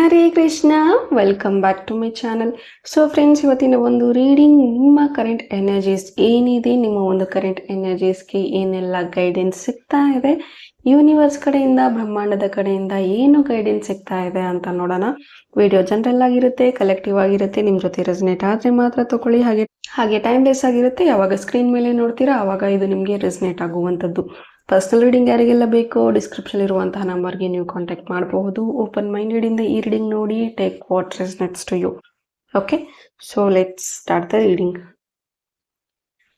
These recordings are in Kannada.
Hare Krishna, welcome back to my channel. So friends, ಇವತ್ತಿನ ಒಂದು ರೀಡಿಂಗ್ ನಿಮ್ಮ ಕರೆಂಟ್ ಎನರ್ಜೀಸ್ ಏನಿದೆ, ನಿಮ್ಮ ಒಂದು ಕರೆಂಟ್ ಎನರ್ಜೀಸ್ಗೆ ಏನೆಲ್ಲ ಗೈಡೆನ್ಸ್ ಸಿಗ್ತಾ ಇದೆ, ಯೂನಿವರ್ಸ್ ಕಡೆಯಿಂದ, ಬ್ರಹ್ಮಾಂಡದ ಕಡೆಯಿಂದ ಏನು ಗೈಡೆನ್ಸ್ ಸಿಗ್ತಾ ಇದೆ ಅಂತ ನೋಡೋಣ. ವಿಡಿಯೋ ಜನರಲ್ ಆಗಿರುತ್ತೆ, ಕಲೆಕ್ಟಿವ್ ಆಗಿರುತ್ತೆ, ನಿಮ್ಮ ಜೊತೆ ರೆಸನೇಟ್ ಆದರೆ ಮಾತ್ರ ತಗೊಳ್ಳಿ. ಹಾಗೆ ಟೈಮ್ ಲೆಸ್ ಆಗಿರುತ್ತೆ. ಯಾವಾಗ ಸ್ಕ್ರೀನ್ ಮೇಲೆ ನೋಡ್ತೀರಾ ಆವಾಗ ಇದು ನಿಮಗೆ ರೆಸನೇಟ್ ಆಗುವಂಥದ್ದು. ಪರ್ಸನಲ್ ರೀಡಿಂಗ್ ಯಾರಿಗೆಲ್ಲ ಬೇಕೋ ಡಿಸ್ಕ್ರಿಪ್ಷನ್ ಇರುವಂತಹ ನಂಬರ್ಗೆ ನೀವು ಕಾಂಟ್ಯಾಕ್ಟ್ ಮಾಡಬಹುದು. ಓಪನ್ ಮೈಂಡೆಡ್ ಇಂದ ಈ ರೀಡಿಂಗ್ ನೋಡಿ, take what resonates to you. Okay, so let's start the reading.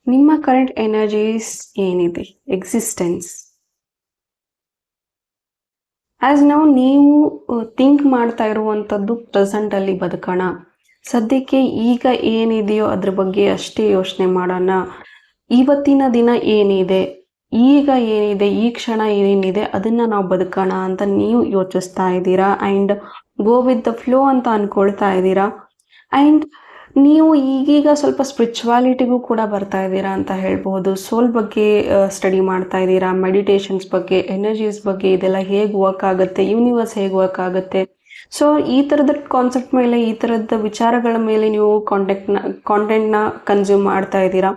ನಿಮ್ಮ ಕರೆಂಟ್ ಎನರ್ಜೀಸ್ ಏನಿದೆ, ಎಕ್ಸಿಸ್ಟೆನ್ಸ್ ಆಸ್ ನಾವು ನೀವು ಥಿಂಕ್ ಮಾಡ್ತಾ ಇರುವಂಥದ್ದು ಪ್ರೆಸೆಂಟ್ ಅಲ್ಲಿ ಬದುಕೋಣ. ಸದ್ಯಕ್ಕೆ ಈಗ ಏನಿದೆಯೋ ಅದ್ರ ಬಗ್ಗೆ ಅಷ್ಟೇ ಯೋಚನೆ ಮಾಡೋಣ. ಇವತ್ತಿನ ದಿನ ಏನಿದೆ, ಈಗ ಏನಿದೆ, ಈ ಕ್ಷಣ ಏನೇನಿದೆ ಅದನ್ನ ನಾವು ಬದುಕೋಣ ಅಂತ ನೀವು ಯೋಚಿಸ್ತಾ ಇದ್ದೀರಾ. And go with the flow ಅಂತ ಅನ್ಕೊಳ್ತಾ ಇದ್ದೀರಾ. ಆ್ಯಂಡ್ ನೀವು ಈಗೀಗ ಸ್ವಲ್ಪ ಸ್ಪಿರಿಚುವಾಲಿಟಿಗೂ ಕೂಡ ಬರ್ತಾ ಇದ್ದೀರಾ ಅಂತ ಹೇಳ್ಬೋದು. ಸೋಲ್ ಬಗ್ಗೆ ಸ್ಟಡಿ ಮಾಡ್ತಾ ಇದ್ದೀರಾ, ಮೆಡಿಟೇಷನ್ಸ್ ಬಗ್ಗೆ, ಎನರ್ಜೀಸ್ ಬಗ್ಗೆ, ಇದೆಲ್ಲ ಹೇಗೆ ವರ್ಕ್ ಆಗುತ್ತೆ, ಯೂನಿವರ್ಸ್ ಹೇಗೆ ವರ್ಕ್ ಆಗುತ್ತೆ. ಸೊ ಈ ಥರದ ಕಾನ್ಸೆಪ್ಟ್ ಮೇಲೆ, ಈ ಥರದ ವಿಚಾರಗಳ ಮೇಲೆ ನೀವು ಕಾಂಟೆಂಟ್ನ ಕನ್ಸ್ಯೂಮ್ ಮಾಡ್ತಾ ಇದ್ದೀರಾ.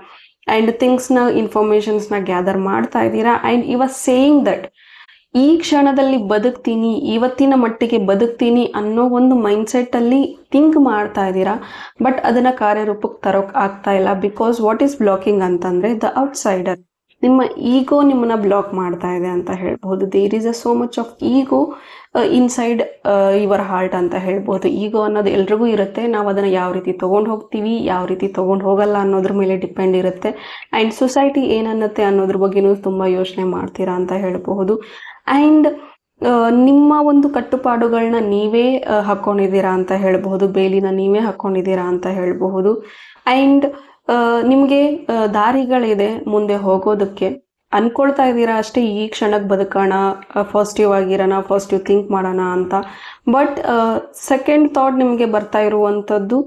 ಆ್ಯಂಡ್ ಥಿಂಗ್ಸ್ನ, ಇನ್ಫಾರ್ಮೇಷನ್ಸ್ನ ಗ್ಯಾದರ್ ಮಾಡ್ತಾ ಇದ್ದೀರಾ. And you are saying that ಈ ಕ್ಷಣದಲ್ಲಿ ಬದುಕ್ತೀನಿ, ಇವತ್ತಿನ ಮಟ್ಟಿಗೆ ಬದುಕ್ತೀನಿ ಅನ್ನೋ ಒಂದು ಮೈಂಡ್ಸೆಟ್ಟಲ್ಲಿ ಥಿಂಕ್ ಮಾಡ್ತಾ ಇದ್ದೀರಾ. ಬಟ್ ಅದನ್ನು ಕಾರ್ಯರೂಪಕ್ಕೆ ತರೋಕೆ ಆಗ್ತಾ ಇಲ್ಲ. ಬಿಕಾಸ್ ವಾಟ್ ಈಸ್ ಬ್ಲಾಕಿಂಗ್ ಅಂತಂದರೆ ದ ಔಟ್ಸೈಡರ್, ನಿಮ್ಮ ಈಗೋ ನಿಮ್ಮನ್ನ ಬ್ಲಾಕ್ ಮಾಡ್ತಾ ಇದೆ ಅಂತ ಹೇಳ್ಬೋದು. There is a so much of ego inside your heart ಅಂತ ಹೇಳ್ಬೋದು. ಈಗೋ ಅನ್ನೋದು ಎಲ್ರಿಗೂ ಇರುತ್ತೆ. ನಾವು ಅದನ್ನು ಯಾವ ರೀತಿ ತೊಗೊಂಡು ಹೋಗ್ತೀವಿ, ಯಾವ ರೀತಿ ತೊಗೊಂಡು ಹೋಗಲ್ಲ ಅನ್ನೋದ್ರ ಮೇಲೆ ಡಿಪೆಂಡ್ ಇರುತ್ತೆ. ಆ್ಯಂಡ್ ಸೊಸೈಟಿ ಏನನ್ನತ್ತೆ ಅನ್ನೋದ್ರ ಬಗ್ಗೆನೂ ತುಂಬ ಯೋಚನೆ ಮಾಡ್ತೀರಾ ಅಂತ ಹೇಳ್ಬಹುದು. ಆ್ಯಂಡ್ ನಿಮ್ಮ ಒಂದು ಕಟ್ಟುಪಾಡುಗಳನ್ನ ನೀವೇ ಹಾಕ್ಕೊಂಡಿದ್ದೀರಾ ಅಂತ ಹೇಳ್ಬಹುದು, ಬೇಲಿನ ನೀವೇ ಹಾಕ್ಕೊಂಡಿದ್ದೀರಾ ಅಂತ ಹೇಳ್ಬಹುದು. ಆ್ಯಂಡ್ ನಿಮಗೆ ದಾರಿಗಳಿದೆ ಮುಂದೆ ಹೋಗೋದಕ್ಕೆ. ಅನ್ಕೊಳ್ತಾ ಇದ್ದೀರಾ ಅಷ್ಟೇ, ಈ ಕ್ಷಣಕ್ಕೆ ಬದುಕೋಣ, ಪಾಸಿಟಿವ್ ಆಗಿರೋಣ, ಪಾಸಿಟಿವ್ ಥಿಂಕ್ ಮಾಡೋಣ ಅಂತ. ಬಟ್ ಸೆಕೆಂಡ್ ಥಾಟ್ ನಿಮಗೆ ಬರ್ತಾ ಇರುವಂಥದ್ದು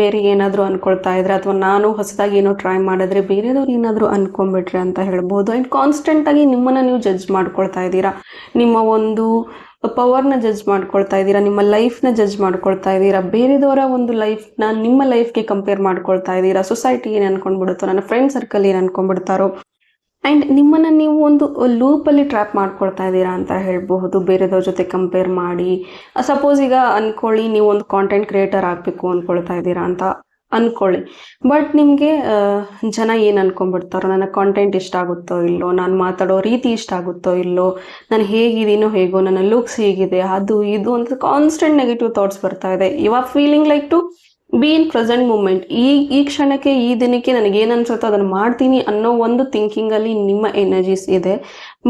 ಬೇರೆ ಏನಾದರೂ ಅನ್ಕೊಳ್ತಾ ಇದ್ರೆ, ಅಥವಾ ನಾನು ಹೊಸದಾಗಿ ಏನೋ ಟ್ರೈ ಮಾಡಿದ್ರೆ ಬೇರೆದವ್ರು ಏನಾದರೂ ಅನ್ಕೊಂಡ್ಬಿಟ್ರೆ ಅಂತ ಹೇಳ್ಬೋದು. ಆ್ಯಂಡ್ ಕಾನ್ಸ್ಟೆಂಟಾಗಿ ನಿಮ್ಮನ್ನು ನೀವು ಜಡ್ಜ್ ಮಾಡ್ಕೊಳ್ತಾ ಇದ್ದೀರಾ, ನಿಮ್ಮ ಒಂದು ಪವರ್ನ ಜಡ್ಜ್ ಮಾಡ್ಕೊಳ್ತಾ ಇದ್ದೀರಾ, ನಿಮ್ಮ ಲೈಫ್ನ ಜಡ್ಜ್ ಮಾಡ್ಕೊಳ್ತಾ ಇದ್ದೀರಾ, ಬೇರೆದವರ ಒಂದು ಲೈಫ್ನ ನಿಮ್ಮ ಲೈಫ್ಗೆ ಕಂಪೇರ್ ಮಾಡ್ಕೊಳ್ತಾ ಇದ್ದೀರಾ. ಸೊಸೈಟಿ ಏನು ಅನ್ಕೊಂಡ್ಬಿಡುತ್ತೋ, ನನ್ನ ಫ್ರೆಂಡ್ ಸರ್ಕಲ್ ಏನು ಅನ್ಕೊಂಡ್ಬಿಡ್ತಾರೋ. ಆ್ಯಂಡ್ ನಿಮ್ಮನ್ನು ನೀವು ಒಂದು ಲೂಪಲ್ಲಿ ಟ್ರ್ಯಾಪ್ ಮಾಡ್ಕೊಳ್ತಾ ಇದ್ದೀರಾ ಅಂತ ಹೇಳ್ಬಹುದು, ಬೇರೆದವ್ರ ಜೊತೆ ಕಂಪೇರ್ ಮಾಡಿ. ಸಪೋಸ್ ಈಗ ಅಂದ್ಕೊಳ್ಳಿ, ನೀವು ಒಂದು ಕಾಂಟೆಂಟ್ ಕ್ರಿಯೇಟರ್ ಆಗಬೇಕು ಅಂದ್ಕೊಳ್ತಾ ಇದ್ದೀರಾ ಅಂತ ಅಂದ್ಕೊಳ್ಳಿ. ಬಟ್ ನಿಮಗೆ ಜನ ಏನು ಅನ್ಕೊಂಡ್ಬಿಡ್ತಾರೋ, ನನ್ನ ಕಾಂಟೆಂಟ್ ಇಷ್ಟ ಆಗುತ್ತೋ ಇಲ್ಲೋ, ನಾನು ಮಾತಾಡೋ ರೀತಿ ಇಷ್ಟ ಆಗುತ್ತೋ ಇಲ್ಲೋ, ನಾನು ಹೇಗಿದ್ದೀನೋ ಹೇಗೋ, ನನ್ನ ಲುಕ್ಸ್ ಹೇಗಿದೆ, ಅದು ಇದು ಅಂತ ಕಾನ್ಸ್ಟೆಂಟ್ ನೆಗೆಟಿವ್ ಥಾಟ್ಸ್ ಬರ್ತಾ ಇದೆ. You are feeling like to be in present moment. ಈ ಕ್ಷಣಕ್ಕೆ, ಈ ದಿನಕ್ಕೆ ನನಗೇನು ಅನ್ಸುತ್ತೋ ಅದನ್ನು ಮಾಡ್ತೀನಿ ಅನ್ನೋ ಒಂದು ಥಿಂಕಿಂಗಲ್ಲಿ ನಿಮ್ಮ ಎನರ್ಜೀಸ್ ಇದೆ.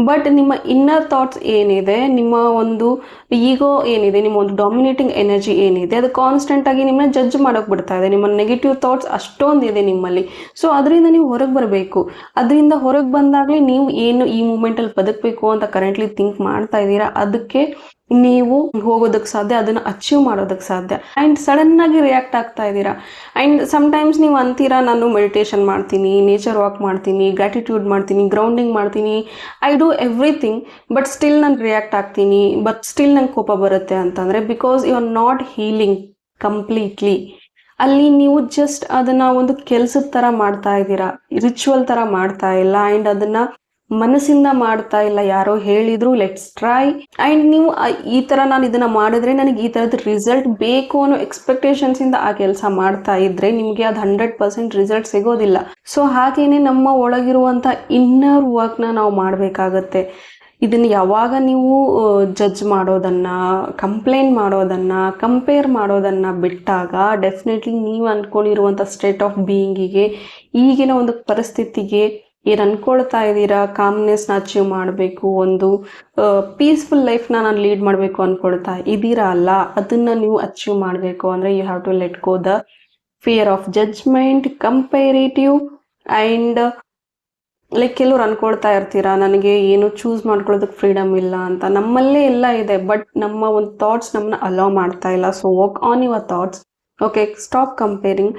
ಬಟ್ ನಿಮ್ಮ ಇನ್ನರ್ ಥಾಟ್ಸ್ ಏನಿದೆ, ನಿಮ್ಮ ಒಂದು ಈಗೋ ಏನಿದೆ, ನಿಮ್ಮ ಒಂದು ಡಾಮಿನೇಟಿಂಗ್ ಎನರ್ಜಿ ಏನಿದೆ, ಅದು ಕಾನ್ಸ್ಟೆಂಟಾಗಿ ನಿಮ್ಮನ್ನ ಜಡ್ಜ್ ಮಾಡೋಕೆ ಬಿಡ್ತಾ ಇದೆ. ನಿಮ್ಮ ನೆಗೆಟಿವ್ ಥಾಟ್ಸ್ ಅಷ್ಟೊಂದಿದೆ ನಿಮ್ಮಲ್ಲಿ. ಸೊ ಅದರಿಂದ ನೀವು ಹೊರಗೆ ಬರಬೇಕು. ಅದರಿಂದ ಹೊರಗೆ ಬಂದಾಗಲೇ ನೀವು ಏನು ಈ ಮೂಮೆಂಟಲ್ಲಿ ಬದುಕಬೇಕು ಅಂತ ಕರೆಂಟ್ಲಿ ಥಿಂಕ್ ಮಾಡ್ತಾ ಇದ್ದೀರಾ, ಅದಕ್ಕೆ ನೀವು ಹೋಗೋದಕ್ಕೆ ಸಾಧ್ಯ, ಅದನ್ನು ಅಚೀವ್ ಮಾಡೋದಕ್ಕೆ ಸಾಧ್ಯ. ಆ್ಯಂಡ್ ಸಡನ್ನಾಗಿ ರಿಯಾಕ್ಟ್ ಆಗ್ತಾ ಇದ್ದೀರಾ. ಆ್ಯಂಡ್ ಸಮ್ಟೈಮ್ಸ್ ನೀವು ಅಂತೀರಾ, ನಾನು ಮೆಡಿಟೇಷನ್ ಮಾಡ್ತೀನಿ, ನೇಚರ್ ವಾಕ್ ಮಾಡ್ತೀನಿ, ಗ್ರ್ಯಾಟಿಟ್ಯೂಡ್ ಮಾಡ್ತೀನಿ, ಗ್ರೌಂಡಿಂಗ್ ಮಾಡ್ತೀನಿ, I do everything, but still ನಾನು ರಿಯಾಕ್ಟ್ ಆಗ್ತೀನಿ, ಬಟ್ ಸ್ಟಿಲ್ ನಂಗೆ ಕೋಪ ಬರುತ್ತೆ ಅಂತಂದರೆ because you are not healing completely. ಅಲ್ಲಿ ನೀವು ಜಸ್ಟ್ ಅದನ್ನು ಒಂದು ಕೆಲಸದ ಥರ ಮಾಡ್ತಾ ಇದ್ದೀರಾ, ರಿಚುವಲ್ ಥರ ಮಾಡ್ತಾ ಇಲ್ಲ. ಆ್ಯಂಡ್ ಅದನ್ನು ಮನಸ್ಸಿಂದ ಮಾಡ್ತಾ ಇಲ್ಲ. ಯಾರೋ ಹೇಳಿದ್ರು ಲೆಟ್ಸ್ ಟ್ರೈ, ಆ್ಯಂಡ್ ನೀವು ಈ ಥರ ನಾನು ಇದನ್ನು ಮಾಡಿದ್ರೆ ನನಗೆ ಈ ಥರದ ರಿಸಲ್ಟ್ ಬೇಕು ಅನ್ನೋ ಎಕ್ಸ್ಪೆಕ್ಟೇಷನ್ಸ್ ಇಂದ ಆ ಕೆಲಸ ಮಾಡ್ತಾ ಇದ್ರೆ ನಿಮಗೆ ಅದು 100% ರಿಸಲ್ಟ್ ಸಿಗೋದಿಲ್ಲ. ಸೊ ಹಾಗೇನೆ ನಮ್ಮ ಒಳಗಿರುವಂಥ ಇನ್ನರ್ ವರ್ಕ್ನ ನಾವು ಮಾಡಬೇಕಾಗತ್ತೆ. ಇದನ್ನು ಯಾವಾಗ ನೀವು ಜಡ್ಜ್ ಮಾಡೋದನ್ನು, ಕಂಪ್ಲೇಂಟ್ ಮಾಡೋದನ್ನು, ಕಂಪೇರ್ ಮಾಡೋದನ್ನು ಬಿಟ್ಟಾಗ ಡೆಫಿನೆಟ್ಲಿ ನೀವು ಅಂದ್ಕೊಂಡಿರುವಂಥ ಸ್ಟೇಟ್ ಆಫ್ ಬೀಯಿಂಗಿಗೆ, ಈಗಿನ ಒಂದು ಪರಿಸ್ಥಿತಿಗೆ ಏನು ಅನ್ಕೊಳ್ತಾ ಇದ್ದೀರಾ, ಕಾಮ್ನೆಸ್ನ ಅಚೀವ್ ಮಾಡಬೇಕು, ಒಂದು ಪೀಸ್ಫುಲ್ ಲೈಫ್ನ ನಾನು ಲೀಡ್ ಮಾಡಬೇಕು ಅಂದ್ಕೊಳ್ತಾ ಇದ್ದೀರಾ ಅಲ್ಲ, ಅದನ್ನು ನೀವು ಅಚೀವ್ ಮಾಡಬೇಕು ಅಂದರೆ you have to let go the fear of judgement, comparative. And like ಕೆಲವ್ರು ಅನ್ಕೊಳ್ತಾ ಇರ್ತೀರಾ, ನನಗೆ ಏನು ಚೂಸ್ ಮಾಡ್ಕೊಳ್ಳೋದಕ್ಕೆ ಫ್ರೀಡಮ್ ಇಲ್ಲ ಅಂತ. ನಮ್ಮಲ್ಲೇ ಎಲ್ಲ ಇದೆ, ಬಟ್ ನಮ್ಮ ಒಂದು ಥಾಟ್ಸ್ ನಮ್ಮನ್ನ ಅಲೋ ಮಾಡ್ತಾ ಇಲ್ಲ. So work on your thoughts. Okay, stop comparing.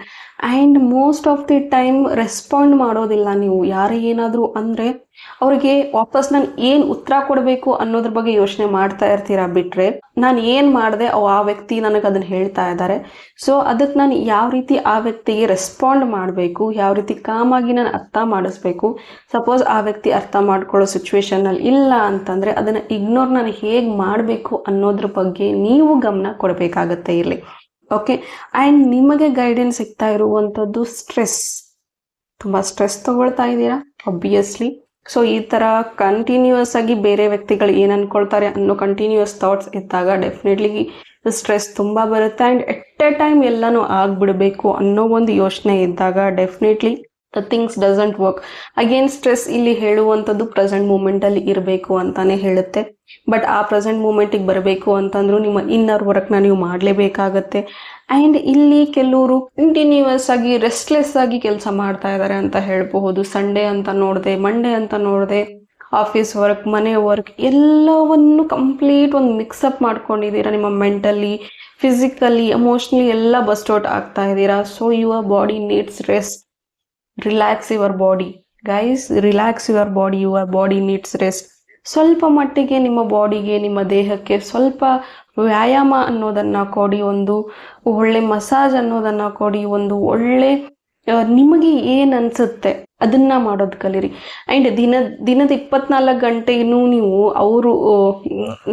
And most of the time respond ಮಾಡೋದಿಲ್ಲ ನೀವು. ಯಾರೇ ಏನಾದರೂ ಅಂದರೆ ಅವ್ರಿಗೆ ವಾಪಸ್ ನಾನು ಏನು ಉತ್ತರ ಕೊಡಬೇಕು ಅನ್ನೋದ್ರ ಬಗ್ಗೆ ಯೋಚನೆ ಮಾಡ್ತಾ ಇರ್ತೀರಾ ಬಿಟ್ಟರೆ, ನಾನು ಏನು ಮಾಡಿದೆ ಆ ವ್ಯಕ್ತಿ ನನಗೆ ಅದನ್ನು ಹೇಳ್ತಾ ಇದ್ದಾರೆ, ಸೊ ಅದಕ್ಕೆ ನಾನು ಯಾವ ರೀತಿ ಆ ವ್ಯಕ್ತಿಗೆ ರೆಸ್ಪಾಂಡ್ ಮಾಡಬೇಕು, ಯಾವ ರೀತಿ ಕಾಮಾಗಿ ನಾನು ಅರ್ಥ ಮಾಡಿಸ್ಬೇಕು. ಸಪೋಸ್ ಆ ವ್ಯಕ್ತಿ ಅರ್ಥ ಮಾಡ್ಕೊಳ್ಳೋ ಸಿಚುವೇಶನಲ್ಲಿ ಇಲ್ಲ ಅಂತಂದರೆ ಅದನ್ನು ಇಗ್ನೋರ್ ನಾನು ಹೇಗೆ ಮಾಡಬೇಕು ಅನ್ನೋದ್ರ ಬಗ್ಗೆ ನೀವು ಗಮನ ಕೊಡಬೇಕಾಗತ್ತೆ ಇಲ್ಲಿ. ಓಕೆ, ಆ್ಯಂಡ್ ನಿಮಗೆ ಗೈಡೆನ್ಸ್ ಸಿಗ್ತಾ ಇರುವಂಥದ್ದು ಸ್ಟ್ರೆಸ್. ತುಂಬ ಸ್ಟ್ರೆಸ್ ತಗೊಳ್ತಾ ಇದ್ದೀರಾ ಒಬ್ವಿಯಸ್ಲಿ. ಸೊ ಈ ಥರ ಕಂಟಿನ್ಯೂಯಸ್ ಆಗಿ ಬೇರೆ ವ್ಯಕ್ತಿಗಳು ಏನು ಅಂದ್ಕೊಳ್ತಾರೆ ಅನ್ನೋ ಕಂಟಿನ್ಯೂಯಸ್ ಥಾಟ್ಸ್ ಇದ್ದಾಗ ಡೆಫಿನೆಟ್ಲಿ ಸ್ಟ್ರೆಸ್ ತುಂಬ ಬರುತ್ತೆ. ಆ್ಯಂಡ್ ಎಟ್ ಎ ಟೈಮ್ ಎಲ್ಲನೂ ಆಗಿಬಿಡಬೇಕು ಅನ್ನೋ ಒಂದು ಯೋಚನೆ ಇದ್ದಾಗ definitely the things doesn't work. Again stress ಇಲ್ಲಿ ಹೇಳುವಂಥದ್ದು ಪ್ರೆಸೆಂಟ್ ಮೂಮೆಂಟಲ್ಲಿ ಇರಬೇಕು ಅಂತಾನೆ ಹೇಳುತ್ತೆ. ಬಟ್ ಆ ಪ್ರೆಸೆಂಟ್ ಮೂಮೆಂಟಿಗೆ ಬರಬೇಕು ಅಂತಂದ್ರೂ ನಿಮ್ಮ ಇನ್ನರ್ ವರ್ಕ್ನ ನೀವು ಮಾಡಲೇಬೇಕಾಗತ್ತೆ. ಆ್ಯಂಡ್ ಇಲ್ಲಿ ಕೆಲವರು ಕಂಟಿನ್ಯೂಯಸ್ ಆಗಿ ರೆಸ್ಟ್ಲೆಸ್ ಆಗಿ ಕೆಲಸ ಮಾಡ್ತಾ ಇದ್ದಾರೆ ಅಂತ ಹೇಳಬಹುದು. ಸಂಡೇ ಅಂತ ನೋಡಿದೆ, ಮಂಡೇ ಅಂತ ನೋಡಿದೆ, ಆಫೀಸ್ ವರ್ಕ್, ಮನೆ ವರ್ಕ್ ಎಲ್ಲವನ್ನು ಕಂಪ್ಲೀಟ್ ಒಂದು ಮಿಕ್ಸಪ್ ಮಾಡ್ಕೊಂಡಿದ್ದೀರಾ. ನಿಮ್ಮ ಮೆಂಟಲಿ, ಫಿಸಿಕಲಿ, ಎಮೋಷ್ನಲಿ ಎಲ್ಲ ಬಸ್ಟೌಟ್ ಆಗ್ತಾ ಇದ್ದೀರಾ. So your body needs rest. Relax your body guys, relax your body. Your body needs rest. ಸ್ವಲ್ಪ ಮಟ್ಟಿಗೆ ನಿಮ್ಮ ಬಾಡಿಗೆ, ನಿಮ್ಮ ದೇಹಕ್ಕೆ ಸ್ವಲ್ಪ ವ್ಯಾಯಾಮ ಅನ್ನೋದನ್ನು ಕೊಡಿ, ಒಂದು ಒಳ್ಳೆ ಮಸಾಜ್ ಅನ್ನೋದನ್ನು ಕೊಡಿ, ಒಂದು ಒಳ್ಳೆ ನಿಮಗೆ ಏನು ಅನಿಸುತ್ತೆ ಅದನ್ನು ಮಾಡೋದು ಕಲೀರಿ. ಆ್ಯಂಡ್ ದಿನದ 24 ಗಂಟೆನೂ ನೀವು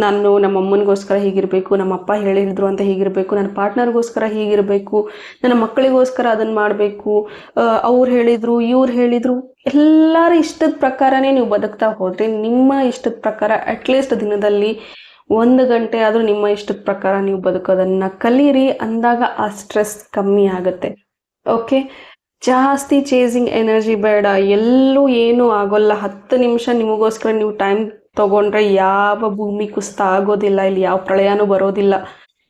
ನಾನು ನಮ್ಮ ಅಮ್ಮನಿಗೋಸ್ಕರ ಹೀಗಿರಬೇಕು, ನಮ್ಮ ಅಪ್ಪ ಹೇಳಿದ್ರು ಅಂತ ಹೀಗಿರಬೇಕು, ನನ್ನ ಪಾರ್ಟ್ನರ್ಗೋಸ್ಕರ ಹೀಗಿರಬೇಕು, ನನ್ನ ಮಕ್ಕಳಿಗೋಸ್ಕರ ಅದನ್ನು ಮಾಡಬೇಕು, ಅವ್ರು ಹೇಳಿದರು, ಇವ್ರು ಹೇಳಿದರು, ಎಲ್ಲರ ಇಷ್ಟದ ಪ್ರಕಾರನೇ ನೀವು ಬದುಕ್ತಾ ಹೋದರೆ ನಿಮ್ಮ ಇಷ್ಟದ ಪ್ರಕಾರ ಅಟ್ಲೀಸ್ಟ್ ದಿನದಲ್ಲಿ 1 ಗಂಟೆ ಆದರೂ ನಿಮ್ಮ ಇಷ್ಟದ ಪ್ರಕಾರ ನೀವು ಬದುಕೋದನ್ನು ಕಲೀರಿ. ಅಂದಾಗ ಆ ಸ್ಟ್ರೆಸ್ ಕಮ್ಮಿ ಆಗುತ್ತೆ. ಓಕೆ, ಜಾಸ್ತಿ ಚೇಸಿಂಗ್ ಎನರ್ಜಿ ಬೇಡ. ಎಲ್ಲೂ ಏನೂ ಆಗೋಲ್ಲ. 10 ನಿಮಿಷ ನಿಮಗೋಸ್ಕರ ನೀವು ಟೈಮ್ ತೊಗೊಂಡ್ರೆ ಯಾವ ಭೂಮಿ ಕುಸಿತ ಆಗೋದಿಲ್ಲ, ಇಲ್ಲಿ ಯಾವ ಪ್ರಳಯನೂ ಬರೋದಿಲ್ಲ.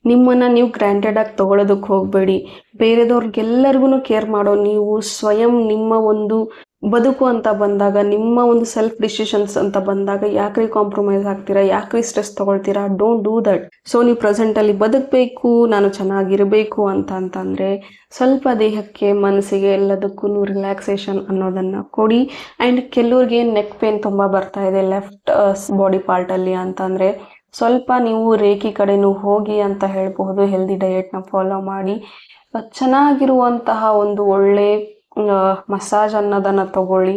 ನಿಮ್ಮನ್ನು ನೀವು ಗ್ರ್ಯಾಂಟೆಡಾಗಿ ತೊಗೊಳೋದಕ್ಕೆ ಹೋಗಬೇಡಿ. ಬೇರೆದವ್ರಿಗೆಲ್ಲರಿಗೂ ಕೇರ್ ಮಾಡೋ ನೀವು ಸ್ವಯಂ ನಿಮ್ಮ ಒಂದು ಬದುಕು ಅಂತ ಬಂದಾಗ, ನಿಮ್ಮ ಒಂದು ಸೆಲ್ಫ್ ಡಿಸಿಷನ್ಸ್ ಅಂತ ಬಂದಾಗ ಯಾಕ್ರಿ ಕಾಂಪ್ರಮೈಸ್ ಆಗ್ತೀರಾ, ಯಾಕ್ರಿ ಸ್ಟ್ರೆಸ್ ತೊಗೊಳ್ತೀರಾ? Don't do that. ಸೊ ನೀವು ಪ್ರೆಸೆಂಟಲ್ಲಿ ಬದುಕಬೇಕು, ನಾನು ಚೆನ್ನಾಗಿರಬೇಕು ಅಂತಂದರೆ ಸ್ವಲ್ಪ ದೇಹಕ್ಕೆ, ಮನಸ್ಸಿಗೆ ಎಲ್ಲದಕ್ಕೂ ರಿಲ್ಯಾಕ್ಸೇಷನ್ ಅನ್ನೋದನ್ನು ಕೊಡಿ. ಆ್ಯಂಡ್ ಕೆಲವ್ರಿಗೆ ನೆಕ್ ಪೇನ್ ತುಂಬ ಬರ್ತಾ ಇದೆ ಲೆಫ್ಟ್ ಬಾಡಿ ಪಾರ್ಟಲ್ಲಿ ಅಂತಂದರೆ ಸ್ವಲ್ಪ ನೀವು ರೇಖಿ ಕಡೆನೂ ಹೋಗಿ ಅಂತ ಹೇಳಬಹುದು. ಹೆಲ್ದಿ ಡಯೆಟ್ನ ಫಾಲೋ ಮಾಡಿ ಚೆನ್ನಾಗಿರುವಂತಹ ಒಂದು ಒಳ್ಳೆ ಮಸಾಜ್ ಅನ್ನೋದನ್ನು ತಗೊಳ್ಳಿ.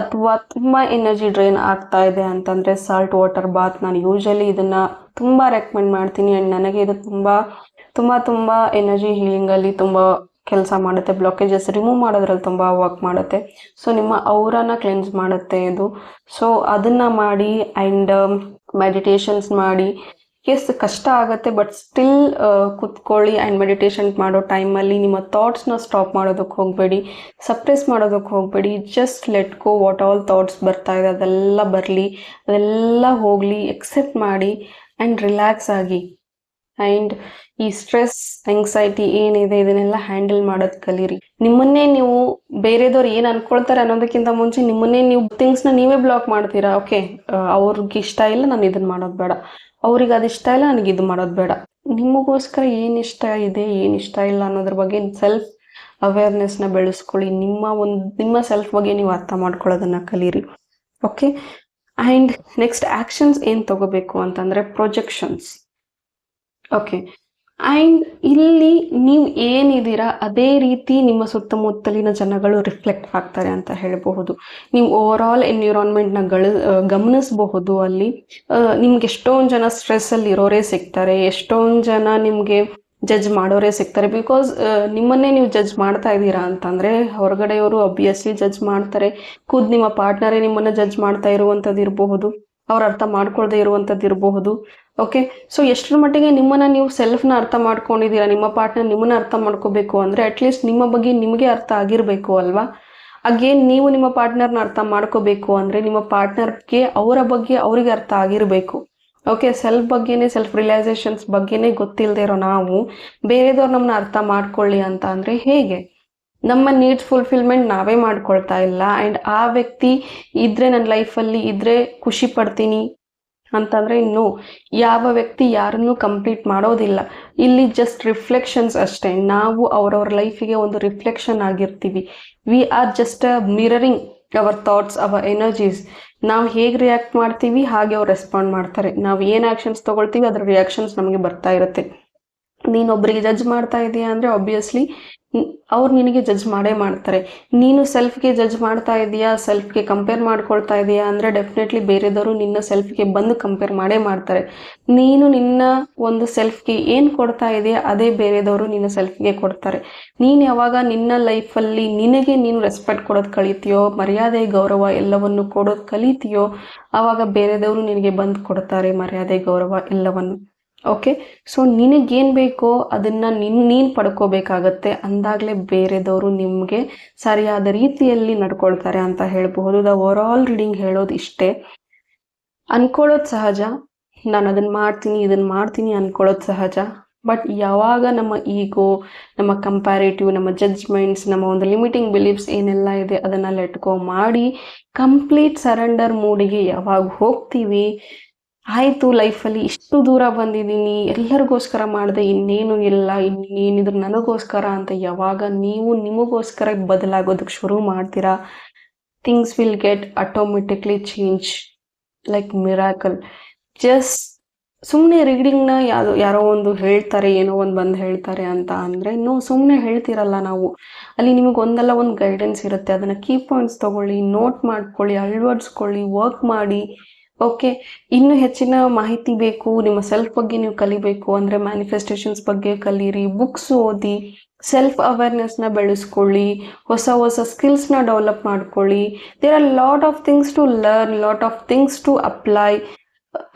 ಅಥವಾ ತುಂಬ ಎನರ್ಜಿ ಡ್ರೈನ್ ಆಗ್ತಾ ಇದೆ ಅಂತಂದರೆ ಸಾಲ್ಟ್ ವಾಟರ್ ಬಾತ್, ನಾನು ಯೂಶಲಿ ಇದನ್ನು ತುಂಬ ರೆಕಮೆಂಡ್ ಮಾಡ್ತೀನಿ. ಆ್ಯಂಡ್ ನನಗೆ ಇದು ತುಂಬ ಎನರ್ಜಿ ಹೀಲಿಂಗಲ್ಲಿ ತುಂಬ ಕೆಲಸ ಮಾಡುತ್ತೆ. ಬ್ಲಾಕೇಜಸ್ ರಿಮೂವ್ ಮಾಡೋದ್ರಲ್ಲಿ ತುಂಬ ವರ್ಕ್ ಮಾಡುತ್ತೆ. ಸೊ ನಿಮ್ಮ ಔರಾನ ಕ್ಲೆನ್ಸ್ ಮಾಡುತ್ತೆ ಇದು. ಸೊ ಅದನ್ನು ಮಾಡಿ. ಆ್ಯಂಡ್ ಮೆಡಿಟೇಷನ್ಸ್ ಮಾಡಿ. ಕಷ್ಟ ಆಗುತ್ತೆ, ಬಟ್ ಸ್ಟಿಲ್ ಕೂತ್ಕೊಳ್ಳಿ. ಆ್ಯಂಡ್ ಮೆಡಿಟೇಷನ್ ಮಾಡೋ ಟೈಮಲ್ಲಿ ನಿಮ್ಮ ಥಾಟ್ಸ್ನ ಸ್ಟಾಪ್ ಮಾಡೋದಕ್ಕೆ ಹೋಗಬೇಡಿ, ಸಪ್ರೆಸ್ ಮಾಡೋದಕ್ಕೆ ಹೋಗಬೇಡಿ. Just let go. What all thoughts ಬರ್ತಾ ಇದೆ ಅದೆಲ್ಲ ಬರಲಿ, ಅದೆಲ್ಲ ಹೋಗಲಿ, ಎಕ್ಸೆಪ್ಟ್ ಮಾಡಿ ಆ್ಯಂಡ್ ರಿಲ್ಯಾಕ್ಸ್ ಆಗಿ. ಆ್ಯಂಡ್ ಈ ಸ್ಟ್ರೆಸ್, ಆಂಗ್ಸೈಟಿ ಏನಿದೆ ಇದನ್ನೆಲ್ಲ ಹ್ಯಾಂಡಲ್ ಮಾಡೋದು ಕಲೀರಿ. ನಿಮ್ಮನ್ನೇ ನೀವು ಬೇರೆದವ್ರು ಏನು ಅನ್ಕೊಳ್ತಾರೆ ಅನ್ನೋದಕ್ಕಿಂತ ಮುಂಚೆ ನಿಮ್ಮನ್ನೇ ನೀವು ಥಿಂಗ್ಸ್ನ ನೀವೇ ಬ್ಲಾಕ್ ಮಾಡ್ತೀರಾ. ಓಕೆ, ಅವ್ರಿಗೆ ಇಷ್ಟ ಇಲ್ಲ, ನಾನು ಇದನ್ನು ಮಾಡೋದು ಬೇಡ, ಅವ್ರಿಗೆ ಅದು ಇಷ್ಟ ಇಲ್ಲ, ನನಗೆ ಇದು ಮಾಡೋದು ಬೇಡ. ನಿಮಗೋಸ್ಕರ ಏನು ಇಷ್ಟ ಇದೆ, ಏನು ಇಷ್ಟ ಇಲ್ಲ ಅನ್ನೋದ್ರ ಬಗ್ಗೆ ಸೆಲ್ಫ್ ಅವೇರ್ನೆಸ್ನ ಬೆಳೆಸ್ಕೊಳ್ಳಿ. ನಿಮ್ಮ ಸೆಲ್ಫ್ ಬಗ್ಗೆ ನೀವು ಅರ್ಥ ಮಾಡ್ಕೊಳ್ಳೋದನ್ನು ಕಲೀರಿ. ಓಕೆ, ಆ್ಯಂಡ್ ನೆಕ್ಸ್ಟ್ ಆ್ಯಕ್ಷನ್ಸ್ ಏನು ತಗೋಬೇಕು ಅಂತಂದರೆ ಪ್ರೊಜೆಕ್ಷನ್ಸ್. ಓಕೆ, ಆ್ಯಂಡ್ ಇಲ್ಲಿ ನೀವು ಏನಿದ್ದೀರಾ ಅದೇ ರೀತಿ ನಿಮ್ಮ ಸುತ್ತಮುತ್ತಲಿನ ಜನಗಳು ರಿಫ್ಲೆಕ್ಟ್ ಆಗ್ತಾರೆ ಅಂತ ಹೇಳಬಹುದು. ನೀವು ಓವರ್ ಆಲ್ ಎನ್ವಿರಾನ್ಮೆಂಟ್ನ ಗಮನಿಸಬಹುದು. ಅಲ್ಲಿ ನಿಮ್ಗೆ ಎಷ್ಟೊಂದು ಜನ ಸ್ಟ್ರೆಸ್ಸಲ್ಲಿ ಇರೋರೇ ಸಿಗ್ತಾರೆ, ಎಷ್ಟೊಂದು ಜನ ನಿಮಗೆ ಜಡ್ಜ್ ಮಾಡೋರೇ ಸಿಗ್ತಾರೆ. ಬಿಕಾಸ್ ನಿಮ್ಮನ್ನೇ ನೀವು ಜಡ್ಜ್ ಮಾಡ್ತಾ ಇದ್ದೀರಾ ಅಂತಂದರೆ ಹೊರಗಡೆಯವರು ಅಬ್ವಿಯಸ್ಲಿ ಜಡ್ಜ್ ಮಾಡ್ತಾರೆ. ಖುದ್ದು ನಿಮ್ಮ ಪಾರ್ಟ್ನರೇ ನಿಮ್ಮನ್ನು ಜಡ್ಜ್ ಮಾಡ್ತಾ ಇರುವಂಥದ್ದು ಇರಬಹುದು, ಅವ್ರು ಅರ್ಥ ಮಾಡ್ಕೊಳ್ದೇ ಇರುವಂಥದ್ದು ಇರಬಹುದು. ಓಕೆ, ಸೊ ಎಷ್ಟರ ಮಟ್ಟಿಗೆ ನಿಮ್ಮನ್ನು ನೀವು ಸೆಲ್ಫ್ನ ಅರ್ಥ ಮಾಡ್ಕೊಂಡಿದ್ದೀರಾ, ನಿಮ್ಮ ಪಾರ್ಟ್ನರ್ ನಿಮ್ಮನ್ನು ಅರ್ಥ ಮಾಡ್ಕೋಬೇಕು ಅಂದರೆ ಅಟ್ಲೀಸ್ಟ್ ನಿಮ್ಮ ಬಗ್ಗೆ ನಿಮಗೆ ಅರ್ಥ ಆಗಿರಬೇಕು ಅಲ್ವಾ. ಅಗೇನ್ ನೀವು ನಿಮ್ಮ ಪಾರ್ಟ್ನರ್ನ ಅರ್ಥ ಮಾಡ್ಕೋಬೇಕು ಅಂದರೆ ನಿಮ್ಮ ಪಾರ್ಟ್ನರ್ಗೆ ಅವರ ಬಗ್ಗೆ ಅವರಿಗೆ ಅರ್ಥ ಆಗಿರಬೇಕು. ಓಕೆ, ಸೆಲ್ಫ್ ಬಗ್ಗೆನೇ, ಸೆಲ್ಫ್ ರಿಯಲೈಸೇಷನ್ಸ್ ಬಗ್ಗೆನೇ ಗೊತ್ತಿಲ್ಲದೆ ಇರೋ ನಾವು ಬೇರೆದವ್ರು ನಮ್ಮನ್ನ ಅರ್ಥ ಮಾಡ್ಕೊಳ್ಳಿ ಅಂತ ಅಂದರೆ ಹೇಗೆ? ನಮ್ಮ ನೀಡ್ಸ್ ಫುಲ್ಫಿಲ್ಮೆಂಟ್ ನಾವೇ ಮಾಡ್ಕೊಳ್ತಾ ಇಲ್ಲ. ಆ್ಯಂಡ್ ಆ ವ್ಯಕ್ತಿ ಇದ್ದರೆ ನನ್ನ ಲೈಫಲ್ಲಿ ಇದ್ದರೆ ಖುಷಿ ಪಡ್ತೀನಿ, ಅಂತಂದರೆ ಇನ್ನು ಯಾವ ವ್ಯಕ್ತಿ ಯಾರನ್ನೂ ಕಂಪ್ಲೀಟ್ ಮಾಡೋದಿಲ್ಲ. ಇಲ್ಲಿ ಜಸ್ಟ್ ರಿಫ್ಲೆಕ್ಷನ್ಸ್ ಅಷ್ಟೇ. ನಾವು ಅವ್ರವ್ರ ಲೈಫಿಗೆ ಒಂದು ರಿಫ್ಲೆಕ್ಷನ್ ಆಗಿರ್ತೀವಿ. We are just a mirroring our thoughts, our energies. ನಾವು ಹೇಗೆ ರಿಯಾಕ್ಟ್ ಮಾಡ್ತೀವಿ ಹಾಗೆ ಅವ್ರು ರೆಸ್ಪಾಂಡ್ ಮಾಡ್ತಾರೆ. ನಾವು ಏನು ಆ್ಯಕ್ಷನ್ಸ್ ತೊಗೊಳ್ತೀವಿ ಅದರ ರಿಯಾಕ್ಷನ್ಸ್ ನಮಗೆ ಬರ್ತಾ ಇರುತ್ತೆ. ನೀನೊಬ್ಬರಿಗೆ ಜಡ್ಜ್ ಮಾಡ್ತಾ ಇದೀಯಾ ಅಂದರೆ ಆಬ್ವಿಯಸ್ಲಿ ಅವ್ರು ನಿನಗೆ ಜಡ್ಜ್ ಮಾಡೇ ಮಾಡ್ತಾರೆ. ನೀನು ಸೆಲ್ಫ್ಗೆ ಜಡ್ಜ್ ಮಾಡ್ತಾ ಇದೀಯಾ, ಸೆಲ್ಫ್ಗೆ ಕಂಪೇರ್ ಮಾಡ್ಕೊಳ್ತಾ ಇದೀಯಾ ಅಂದರೆ ಡೆಫಿನೆಟ್ಲಿ ಬೇರೆದವರು ನಿನ್ನ ಸೆಲ್ಫ್ಗೆ ಬಂದು ಕಂಪೇರ್ ಮಾಡೇ ಮಾಡ್ತಾರೆ. ನೀನು ನಿನ್ನ ಒಂದು ಸೆಲ್ಫ್ಗೆ ಏನು ಕೊಡ್ತಾ ಇದೆಯಾ ಅದೇ ಬೇರೆದವರು ನಿನ್ನ ಸೆಲ್ಫ್ಗೆ ಕೊಡ್ತಾರೆ. ನೀನು ಯಾವಾಗ ನಿನ್ನ ಲೈಫಲ್ಲಿ ನಿನಗೆ ನೀನು ರೆಸ್ಪೆಕ್ಟ್ ಕೊಡೋದು ಕಲಿತೀಯೋ, ಮರ್ಯಾದೆ ಗೌರವ ಎಲ್ಲವನ್ನು ಕೊಡೋದು ಕಲಿತೀಯೋ, ಆವಾಗ ಬೇರೆದವರು ನಿನಗೆ ಬಂದು ಕೊಡ್ತಾರೆ ಮರ್ಯಾದೆ ಗೌರವ ಎಲ್ಲವನ್ನು. ಓಕೆ, ಸೊ ನಿನಗೇನು ಬೇಕೋ ಅದನ್ನು ನೀನು ಪಡ್ಕೋಬೇಕಾಗತ್ತೆ. ಅಂದಾಗಲೇ ಬೇರೆದವರು ನಿಮಗೆ ಸರಿಯಾದ ರೀತಿಯಲ್ಲಿ ನಡ್ಕೊಳ್ತಾರೆ ಅಂತ ಹೇಳ್ಬಹುದು. ದ ಓವರಾಲ್ ರೀಡಿಂಗ್ ಹೇಳೋದು ಇಷ್ಟೇ. ಅನ್ಕೊಳ್ಳೋದು ಸಹಜ, ನಾನು ಅದನ್ನು ಮಾಡ್ತೀನಿ ಇದನ್ನು ಮಾಡ್ತೀನಿ ಅನ್ಕೊಳ್ಳೋದು ಸಹಜ. ಬಟ್ ಯಾವಾಗ ನಮ್ಮ ಈಗೋ, ನಮ್ಮ ಕಂಪ್ಯಾರೇಟಿವ್, ನಮ್ಮ ಜಡ್ಜ್ಮೆಂಟ್ಸ್, ನಮ್ಮ ಒಂದು ಲಿಮಿಟಿಂಗ್ ಬಿಲೀಫ್ಸ್ ಏನೆಲ್ಲ ಇದೆ ಅದನ್ನು ಲೆಟ್ಗೋ ಮಾಡಿ ಕಂಪ್ಲೀಟ್ ಸರೆಂಡರ್ ಮೂಡಿಗೆ ಯಾವಾಗ ಹೋಗ್ತೀವಿ, ಆಯಿತು ಲೈಫಲ್ಲಿ ಇಷ್ಟು ದೂರ ಬಂದಿದ್ದೀನಿ, ಎಲ್ಲರಿಗೋಸ್ಕರ ಮಾಡಿದೆ, ಇನ್ನೇನು ಇಲ್ಲ, ಇನ್ನೇನಿದ್ರು ನನಗೋಸ್ಕರ ಅಂತ ಯಾವಾಗ ನೀವು ನಿಮಗೋಸ್ಕರ ಬದಲಾಗೋದಕ್ಕೆ ಶುರು ಮಾಡ್ತೀರಾ, things will get automatically change like miracle. Just ಸುಮ್ಮನೆ ರೀಡಿಂಗ್ನ ಯಾರೋ ಒಂದು ಹೇಳ್ತಾರೆ, ಏನೋ ಒಂದು ಬಂದು ಹೇಳ್ತಾರೆ ಅಂತ ಅಂದರೆ ಸುಮ್ಮನೆ ಹೇಳ್ತಿರಲ್ಲ ನಾವು. ಅಲ್ಲಿ ನಿಮಗೆ ಒಂದಲ್ಲ ಒಂದು ಗೈಡೆನ್ಸ್ ಇರುತ್ತೆ. ಅದನ್ನು ಕೀ ಪಾಯಿಂಟ್ಸ್ ತೊಗೊಳ್ಳಿ, ನೋಟ್ ಮಾಡ್ಕೊಳ್ಳಿ, ಅಳವಡಿಸ್ಕೊಳ್ಳಿ, ವರ್ಕ್ ಮಾಡಿ. ಓಕೆ, ಇನ್ನೂ ಹೆಚ್ಚಿನ ಮಾಹಿತಿ ಬೇಕು, ನಿಮ್ಮ ಸೆಲ್ಫ್ ಬಗ್ಗೆ ನೀವು ಕಲಿಬೇಕು ಅಂದರೆ ಮ್ಯಾನಿಫೆಸ್ಟೇಷನ್ಸ್ ಬಗ್ಗೆ ಕಲೀರಿ, ಬುಕ್ಸ್ ಓದಿ, ಸೆಲ್ಫ್ ಅವೇರ್ನೆಸ್ನ ಬೆಳೆಸ್ಕೊಳ್ಳಿ, ಹೊಸ ಹೊಸ ಸ್ಕಿಲ್ಸ್ನ ಡೆವಲಪ್ ಮಾಡ್ಕೊಳ್ಳಿ. There are lot of things to learn, lot of things to apply.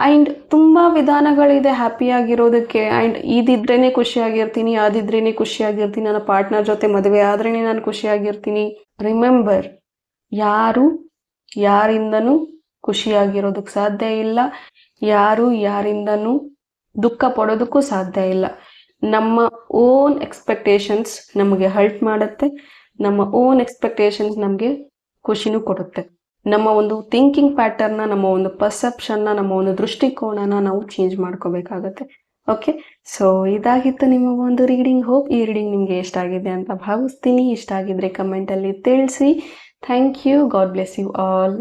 And ತುಂಬ ವಿಧಾನಗಳಿದೆ ಹ್ಯಾಪಿಯಾಗಿರೋದಕ್ಕೆ. ಆ್ಯಂಡ್ ಇದಿದ್ರೇ ಖುಷಿಯಾಗಿರ್ತೀನಿ, ಅದಿದ್ರೇ ಖುಷಿಯಾಗಿರ್ತೀನಿ, ನನ್ನ ಪಾರ್ಟ್ನರ್ ಜೊತೆ ಮದುವೆ ಆದ್ರೇ ನಾನು ಖುಷಿಯಾಗಿರ್ತೀನಿ. ರಿಮೆಂಬರ್, ಯಾರು ಯಾರಿಂದನೂ ಖುಷಿಯಾಗಿರೋದಕ್ಕೆ ಸಾಧ್ಯ ಇಲ್ಲ, ಯಾರು ಯಾರಿಂದನೂ ದುಃಖ ಪಡೋದಕ್ಕೂ ಸಾಧ್ಯ ಇಲ್ಲ. ನಮ್ಮ ಓನ್ ಎಕ್ಸ್ಪೆಕ್ಟೇಷನ್ಸ್ ನಮಗೆ ಹರ್ಟ್ ಮಾಡುತ್ತೆ, ನಮ್ಮ ಓನ್ ಎಕ್ಸ್ಪೆಕ್ಟೇಷನ್ಸ್ ನಮಗೆ ಖುಷಿನೂ ಕೊಡುತ್ತೆ. ನಮ್ಮ ಒಂದು ಥಿಂಕಿಂಗ್ ಪ್ಯಾಟರ್ನ, ನಮ್ಮ ಒಂದು ಪರ್ಸೆಪ್ಷನ್ನ, ನಮ್ಮ ಒಂದು ದೃಷ್ಟಿಕೋನನ ನಾವು ಚೇಂಜ್ ಮಾಡ್ಕೋಬೇಕಾಗತ್ತೆ. ಓಕೆ, ಸೊ ಇದಾಗಿತ್ತು ನಿಮ್ಮ ಒಂದು ರೀಡಿಂಗ್. ಹೋಪ್ ಈ ರೀಡಿಂಗ್ ನಿಮಗೆ ಇಷ್ಟ ಆಗಿದೆ ಅಂತ ಭಾವಿಸ್ತೀನಿ. ಇಷ್ಟ ಆಗಿದ್ರೆ ಕಮೆಂಟಲ್ಲಿ ತಿಳಿಸಿ. Thank you. God bless you all.